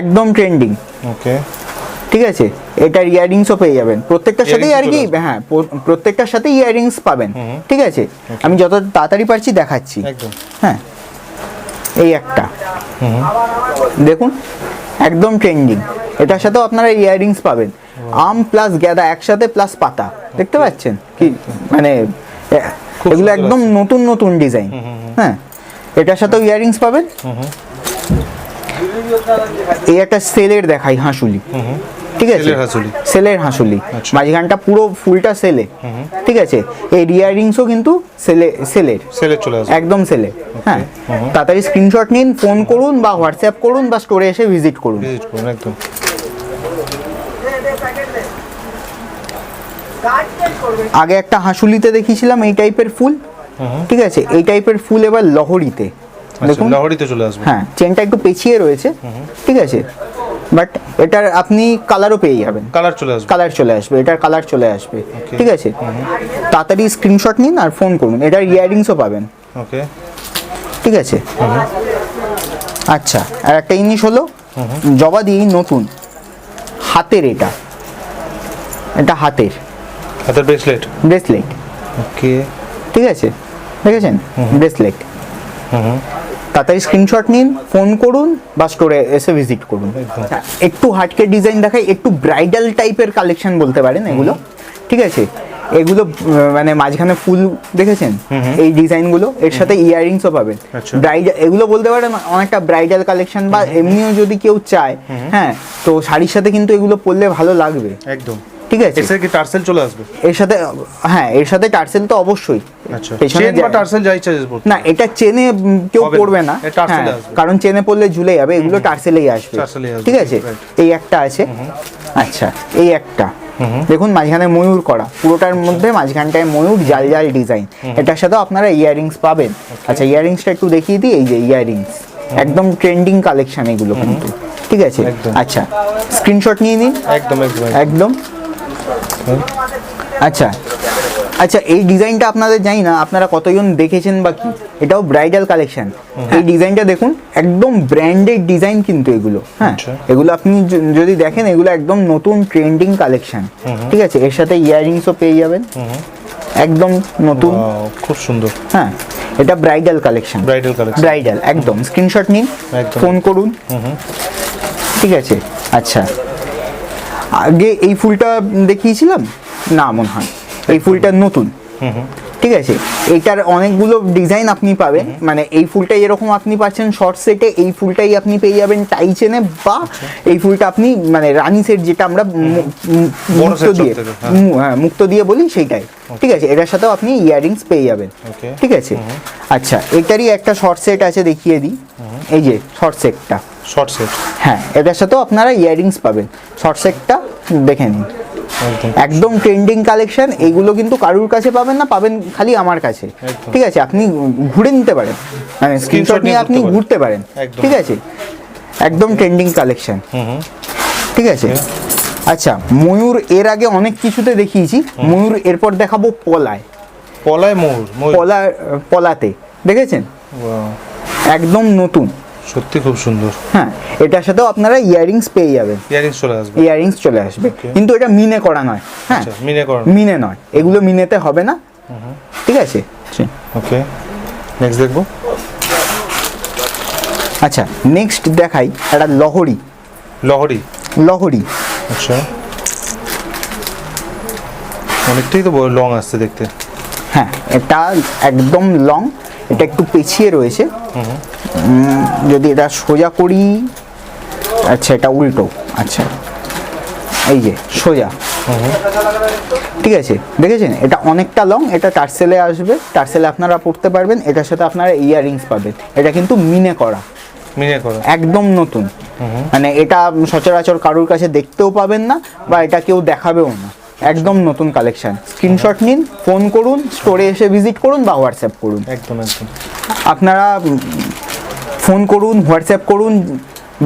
একদম ট্রেন্ডিং, ঠিক আছে। এটার ইয়াররিংসও পেয়ে যাবেন প্রত্যেকটার সাথেই, আর কি, হ্যাঁ, প্রত্যেকটার সাথে ইয়াররিংস পাবেন, ঠিক আছে। আমি যত তাড়াতাড়ি পারছি দেখাচ্ছি, হ্যাঁ। এই একটা দেখুন, একদম ট্রেন্ডিং, এটার সাথেও আপনারা ইয়াররিংস পাবেন, আম প্লাস গাঁদা একসাথে প্লাস পাতা, দেখতে পাচ্ছেন কি, মানে এগুলো একদম নতুন ডিজাইন, হ্যাঁ। এটার সাথেও ইয়াররিংস পাবেন। এই একটা সেলের দেখাই হাঁসুলি, ঠিক আছে, সেলের হাঁসুলি, মাঝখানটা পুরো ফুলটা সেলে, ঠিক আছে। এই ইয়াররিংসও কিন্তু সেলের চলে আসবে, একদম সেলে, হ্যাঁ। তাড়াতাড়ি স্ক্রিনশট নিন, ফোন করুন বা হোয়াটসঅ্যাপ করুন বা স্টোরে এসে ভিজিট করুন, একদম। আগে একটা হাঁসুলিতে দেখিয়েছিলাম এই টাইপের ফুল, ঠিক আছে। এই টাইপের ফুল এবার লহরিতে, দেখুন, লহরিতে চলে আসবে, হ্যাঁ। চেনটা একটু পেঁচিয়ে রয়েছে, ঠিক আছে, বাট এটার আপনি কালারও পেয়ে যাবেন, কালার চলে আসবে, এটার কালার চলে আসবে, ঠিক আছে। তাড়াতাড়ি স্ক্রিনশট নিন আর ফোন করুন, এটার ইয়াররিংসও পাবেন, ঠিক আছে। আচ্ছা, আর একটা জিনিস হলো জবা দিয়েই নতুন, হাতের, এটা হাতের ব্রেসলেট। ওকে, ঠিক আছে, দেখেছেন ব্রেসলেট। তাড়াতাড়ি স্ক্রিনশট নিন, ফোন করুন বা স্টোরে এসে ভিজিট করুন। একটু হার্ডকের ডিজাইন দেখাই, একটু ব্রাইডাল টাইপের কালেকশন বলতে পারেন এগুলো, ঠিক আছে। এগুলো মানে মাঝখানে ফুল দেখেছেন, এই ডিজাইনগুলো, এর সাথে ইয়াররিংসও পাবেন। ব্রাইডাল এগুলো বলতে পারেন অনেকটা ব্রাইডাল কালেকশন, বা এমনিও যদি কেউ চায়, হ্যাঁ, তো শাড়ির সাথে কিন্তু এগুলো পরলে ভালো লাগবে একদম, ঠিক আছে। এর সাথে কি টার্সেল চলে আসবে? এর সাথে, হ্যাঁ, এর সাথে টার্সেল তো অবশ্যই। আচ্ছা, চেন বা টার্সেল যাই চার্জেস পড়বে না, এটা চেনে কেউ পড়বে না, কারণ চেনে পড়লে ঝুলে যাবে, এগুলো টার্সেলেই আসবে, ঠিক আছে। এই একটা আছে, আচ্ছা, এই একটা দেখুন মাঝখানে ময়ূর করা, পুরোটার মধ্যে মাঝখানটায় ময়ূর, জাল জাল ডিজাইন। এটার সাথেও আপনারা ইয়াররিংস পাবেন। আচ্ছা, ইয়াররিংসটা একটু দেখিয়ে দিই, এই যে ইয়াররিংস, একদম ট্রেন্ডিং কালেকশন এগুলো কিন্তু, ঠিক আছে। আচ্ছা, স্ক্রিনশট নিয়ে নিন, একদম একদম। আচ্ছা আচ্ছা, এই ডিজাইনটা আপনাদের জানি না আপনারা কতজন দেখেছেন বা কি, এটাও ব্রাইডাল কালেকশন। এই ডিজাইনটা দেখুন, একদম ব্র্যান্ডেড ডিজাইন কিন্তু এগুলো, হ্যাঁ, এগুলো আপনি যদি দেখেন এগুলো একদম নতুন ট্রেন্ডিং কালেকশন, ঠিক আছে। এর সাথে ইয়াররিংসও পেয়ে যাবেন, একদম নতুন, খুব সুন্দর। হ্যাঁ, এটা ব্রাইডাল কালেকশন, ব্রাইডাল একদম। স্ক্রিনশট নিন, ফোন করুন, ঠিক আছে। আচ্ছা, আগে এই ফুলটা দেখিয়েছিলাম না মনে হয়, এই ফুলটা নতুন, ঠিক আছে। এটার অনেকগুলো ডিজাইন আপনি পাবেন, মানে এই ফুলটাই এরকম আপনি পাচ্ছেন শর্ট সেটে, এই ফুলটাই আপনি পেয়ে যাবেন টাই চেনে, বা এই ফুলটা আপনি মানে রানী সেট, যেটা আমরা মুক্ত দিয়ে বলি সেইটাই, ঠিক আছে। এটার সাথেও আপনি ইয়াররিংস পেয়ে যাবেন, ঠিক আছে। আচ্ছা, এটারই একটা শর্ট সেট আছে, দেখিয়ে দিই, এই যে শর্ট সেটটা, হ্যাঁ, এটার সাথেও আপনারা ইয়াররিংস পাবেন। শর্ট সেটটা দেখে নিন, একদম ট্রেন্ডিং কালেকশন। এইগুলো কিন্তু কারুর কাছে পাবেন না, পাবেন খালি আমার কাছে, ঠিক আছে। আপনি ঘুরে নিতে পারেন, মানে স্ক্রিনশট নিয়ে আপনি ঘুরতে পারেন, ঠিক আছে। একদম ট্রেন্ডিং কালেকশন, ঠিক আছে। আচ্ছা, ময়ূর এর আগে অনেক কিছুতে দেখিয়েছি, ময়ূর এরপর দেখাবো পলায়, পলাতে, দেখেছেন, একদম নতুন, সত্যি খুব সুন্দর। হ্যাঁ, এটার সাথেও আপনারা ইয়াররিংস পেয়ে যাবেন, ইয়াররিংস চলে আসবে, কিন্তু এটা মিনে করা নয়, হ্যাঁ, মিনে নয়, এগুলো মিনেতে হবে না, ঠিক আছে। ওকে, নেক্সট দেখবো। আচ্ছা, নেক্সট দেখাই একটা লহরি। আচ্ছা, অনেকটাই তো লং আসছে দেখতে। হ্যাঁ, এটা একদম লং, এটা একটু পেছিয়ে রয়েছে, যদি এটা সোজা করি, আচ্ছা এটা উল্টো, আচ্ছা এই যে সোজা, ঠিক আছে, দেখেছেন, এটা অনেকটা লং, এটা টার্সেলে আসবে, টার্সেলে আপনারা পড়তে পারবেন, এটার সাথে আপনারা ইয়াররিংস পাবেন। এটা কিন্তু মিনে করা, একদম নতুন, মানে এটা সচরাচর কারোর কাছে দেখতেও পাবেন না, বা এটা কেউ দেখাবেও না, একদম নতুন কালেকশন। স্ক্রিনশট নিন, ফোন করুন, স্টোরে এসে ভিজিট করুন বা হোয়াটসঅ্যাপ করুন। একদম আপনারা ফোন করুন, হোয়াটসঅ্যাপ করুন,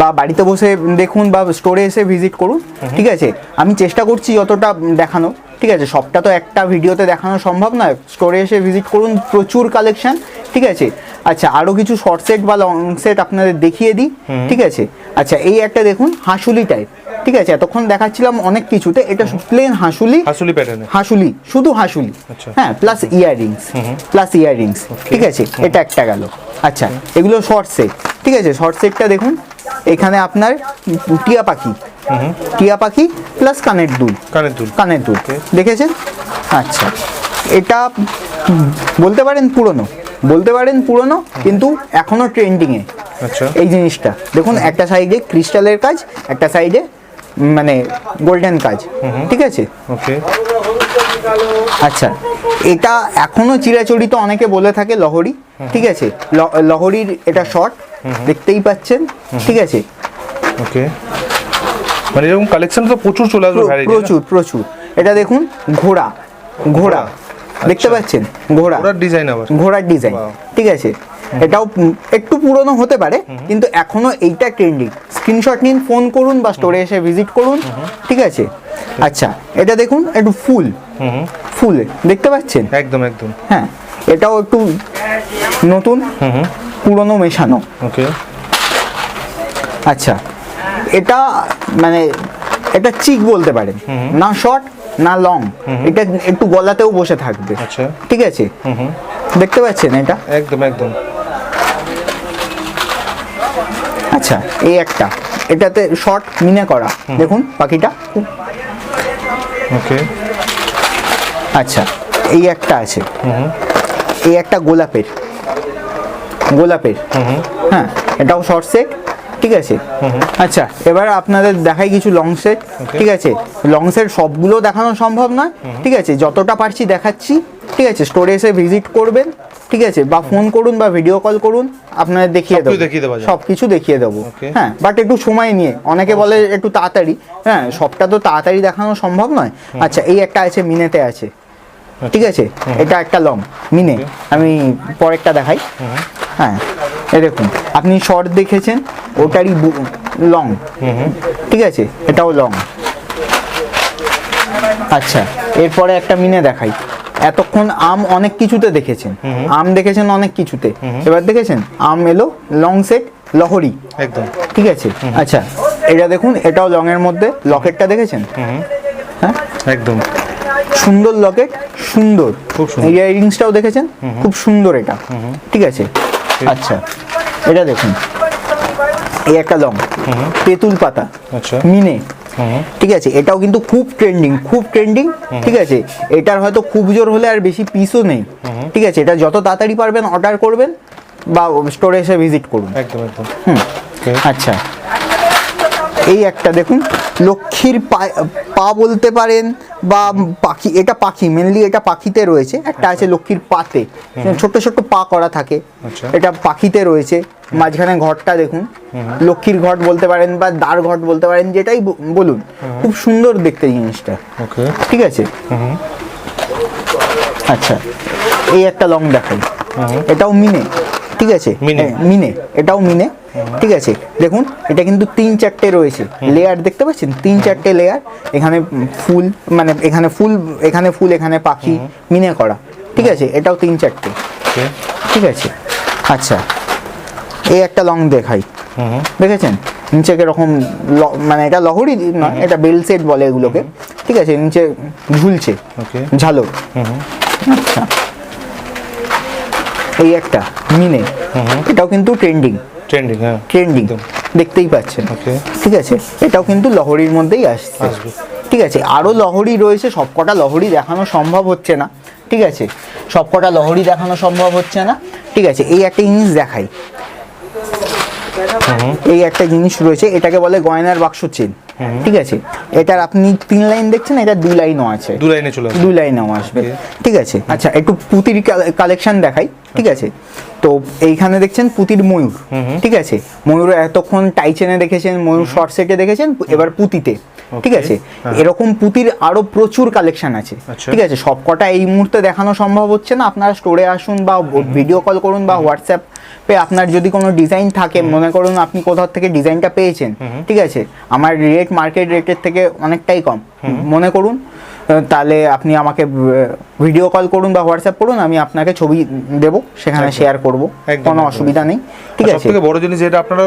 বা বাড়িতে বসে দেখুন, বা স্টোরে এসে ভিজিট করুন, ঠিক আছে। আমি চেষ্টা করছি যতটা দেখানো, ঠিক আছে, সবটা তো একটা ভিডিওতে দেখানো সম্ভব নয়। স্টোরে এসে ভিজিট করুন, প্রচুর কালেকশন, ঠিক আছে। আচ্ছা, আরও কিছু শর্ট সেট বা লং সেট আপনাদের দেখিয়ে দিই, ঠিক আছে। আচ্ছা, এই একটা দেখুন, হাঁসুলি টাইপ, ঠিক আছে। এতক্ষণ দেখাচ্ছিলাম অনেক কিছুতে, এটা প্লেন হাঁসুলি প্যাটার্ন, হাঁসুলি, শুধু হাঁসুলি, হ্যাঁ, প্লাস ইয়াররিংস, ঠিক আছে। এটা একটা গেল। আচ্ছা, এগুলো শর্ট সেট, ঠিক আছে। শর্ট সেটটা দেখুন, এখানে আপনার টিয়া পাখি প্লাস কানের দুল দেখেছেন। আচ্ছা, এটা বলতে পারেন পুরনো, কিন্তু এখনো ট্রেন্ডিং এ। আচ্ছা, এই জিনিসটা দেখুন, একটা সাইডে ক্রিস্টালের কাজ, একটা সাইডে মানে গোল্ডেন কাজ, ঠিক আছে। ওকে, আচ্ছা, এটা এখনো চিরাচরিত অনেকে বলে থাকে লহরি, ঠিক আছে। লহরির এটা শর্ট, দেখতেই পাচ্ছেন, ঠিক আছে। ওকে, মানে এরকম কালেকশন তো প্রচুর চলে আসবে, প্রচুর। এটা দেখুন, ঘোড়া দেখতে পাচ্ছেন, ঘোড়ার ডিজাইন, ঠিক আছে। এটাও একটু পুরনো হতে পারে, কিন্তু এখনো এইটা ট্রেন্ডিং। স্ক্রিনশট নিন, ফোন করুন বা স্টোরে এসে ভিজিট করুন, ঠিক আছে। আচ্ছা, এটা দেখুন, একটু ফুল দেখতে পাচ্ছেন, একদম, হ্যাঁ, এটাও একটু নতুন, পুরনো মেশানো। ওকে, আচ্ছা, এটা মানে এটা চিক বলতে পারেন, না শর্ট না লং, এটা একটু গলাতেও বসে থাকবে। আচ্ছা, ঠিক আছে, দেখতে পাচ্ছেন এটা? একদম একদম। আচ্ছা, এই একটা, এটাতে শর্ট মিনে করা, দেখুন পাখিটা। ওকে। আচ্ছা, এই একটা আছে, এই একটা গোলাপের, হ্যাঁ, এটাও শর্ট সেট। ঠিক আছে, আচ্ছা এবার আপনাদের দেখাই কিছু লং সেট। ঠিক আছে, লং সেট সবগুলো দেখানো সম্ভব নয়, ঠিক আছে, যতটা পারছি দেখাচ্ছি। ঠিক আছে, স্টোরে এসে ভিজিট করবেন, ঠিক আছে, বা ফোন করুন বা ভিডিও কল করুন, আপনাদের দেখিয়ে দেবো, সব কিছু দেখিয়ে দেবো। হ্যাঁ, বাট একটু সময় নিয়ে, অনেকে বলে একটু তাড়াতাড়ি, হ্যাঁ সবটা তো তাড়াতাড়ি দেখানো সম্ভব নয়। আচ্ছা, এই একটা আছে, মিনেতে আছে। ঠিক আছে, এটা একটা লং মিনে, আমি পরেরটা দেখাই। হ্যাঁ, এই দেখুন, আপনি শর্ট দেখেছেন, ওটারই লং। ঠিক আছে, এটাও লং। আচ্ছা, এরপরে একটা মিনে দেখাই। এতক্ষণ আম অনেক কিছুতে দেখেছেন, আম দেখেছেন অনেক কিছুতে, এবার দেখেছেন আম এলো লং সেট লহরি একদম। ঠিক আছে, আচ্ছা এটা দেখুন, এটাও লং এর মধ্যে, লকেটটা দেখেছেন? হ্যাঁ, একদম সুন্দর লকেট, সুন্দর, খুব সুন্দর। ইয়াররিংসটাও দেখেছেন, খুব সুন্দর এটা। ঠিক আছে, আচ্ছা এটা দেখুন, এই একটা লং তেঁতুল পাতা, আচ্ছা মিনে। ঠিক আছে, এটাও কিন্তু খুব ট্রেন্ডিং, খুব ট্রেন্ডিং। ঠিক আছে, এটার হয়তো খুব জোর হলে আর বেশি পিসও নেই। ঠিক আছে, এটা যত তাড়াতাড়ি পারবেন অর্ডার করবেন বা স্টোরে এসে ভিজিট করুন। একদম একদম। আচ্ছা, এই একটা দেখুন, লক্ষ্মীর পা বলতে পারেন বা পাখি, এটা পাখি মেনলি, এটা পাখিতে রয়েছে। একটা আছে লক্ষ্মীর পাতে, ছোট্ট ছোট্ট পা করা থাকে, এটা পাখিতে রয়েছে। মাঝখানে ঘরটা দেখুন, লক্ষ্মীর ঘট বলতে পারেন বা দ্বার ঘট বলতে পারেন, যেটাই বলুন, খুব সুন্দর দেখতে জিনিসটা। ঠিক আছে, আচ্ছা এই একটা লং দেখাই, এটাও মিনে। ঠিক আছে, মিনে, এটাও মিনে। ঠিক আছে, দেখুন এটা কিন্তু 3-4টে রয়েছে লেয়ার, দেখতে পাচ্ছেন 3-4টে লেয়ার। এখানে ফুল, মানে এখানে ফুল, এখানে ফুল, এখানে পাখি, মিনে করা। ঠিক আছে, এটাও 3-4টে। ঠিক আছে, আচ্ছা এই একটা লং দেখাই, দেখেছেন নিচে কিরকম, মানে এটা লহরি নয়, এটা বেল সেট বলে এগুলোকে। ঠিক আছে, নিচে ঝুলছে ঝালর। আচ্ছা, এই একটা মিনে, এটাও কিন্তু ট্রেন্ডিং, ট্রেন্ডিং দেখতেই পাচ্ছেন। ঠিক আছে, এটাও কিন্তু লহরির মধ্যেই আসছে। ঠিক আছে, আরো লহরি রয়েছে, সবকটা লহরি দেখানো সম্ভব হচ্ছে না। ঠিক আছে, সবকটা লহরি দেখানো সম্ভব হচ্ছে না। ঠিক আছে, এই একটা জিনিস দেখাই, এই একটা জিনিস রয়েছে, এটাকে বলে গয়নার বাক্স চেন। ঠিক আছে, এটার আপনি 3 লাইন দেখছেন, এটা 2 লাইনও আছে, 2 লাইনে চলে আসবে, 2 লাইনেও আসবে। ঠিক আছে, আচ্ছা একটু পুতির কালেকশন দেখাই। ঠিক আছে, তো এইখানে দেখছেন পুতির ময়ূর। ঠিক আছে, ময়ূর এতক্ষণ টাই চেনে দেখেছেন, ময়ূর শর্ট সেটে দেখেছেন, এবার পুতিতে। ঠিক আছে, এরকম পুতির আরো প্রচুর কালেকশন আছে। ঠিক আছে, সবকটা এই মুহূর্তে দেখানো সম্ভব হচ্ছে না, আপনারা স্টোরে আসুন বা ভিডিও কল করুন বা হোয়াটসঅ্যাপ পে। আপনার যদি কোনো ডিজাইন থাকে, মনে করুন আপনি কোথাও থেকে ডিজাইনটা পেয়েছেন, ঠিক আছে, আমার রেট মার্কেট রেটের থেকে অনেকটাই কম মনে করুন, তাহলে আপনি আমাকে ভিডিও কল করুন বা হোয়াটসঅ্যাপ করুন, আমি আপনাকে ছবি দেব, সেখানে শেয়ার করব, কোনো অসুবিধা নেই। ঠিক আছে, সবথেকে বড় জিনিস যেটা, আপনারা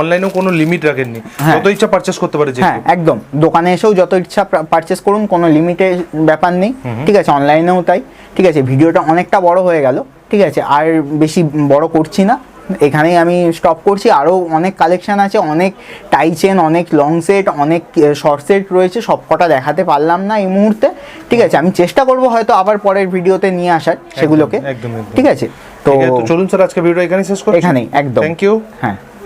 অনলাইনেও কোনো লিমিট রাখেননি, যত ইচ্ছা পারচেজ করতে পারে। হ্যাঁ একদম, দোকানে এসেও যত ইচ্ছা পারচেজ করুন, কোনো লিমিটের ব্যাপার নেই। ঠিক আছে, অনলাইনেও তাই। ঠিক আছে, ভিডিওটা অনেকটা বড় হয়ে গেল, ঠিক আছে, আর বেশি বড় করছি না, এখানেই আমি স্টপ করছি। আরও অনেক কালেকশন আছে, অনেক টাই চেন, অনেক লং সেট, অনেক শর্ট সেট রয়েছে, সবকটা দেখাতে পারলাম না এই মুহূর্তে। ঠিক আছে, আমি চেষ্টা করব হয়তো আবার পরের ভিডিওতে নিয়ে আসার সেগুলোকে। ঠিক আছে, তো চলুন স্যার, আজকে ভিডিও এখানেই শেষ করছি। এখানেই একদম, থ্যাংক ইউ। হ্যাঁ।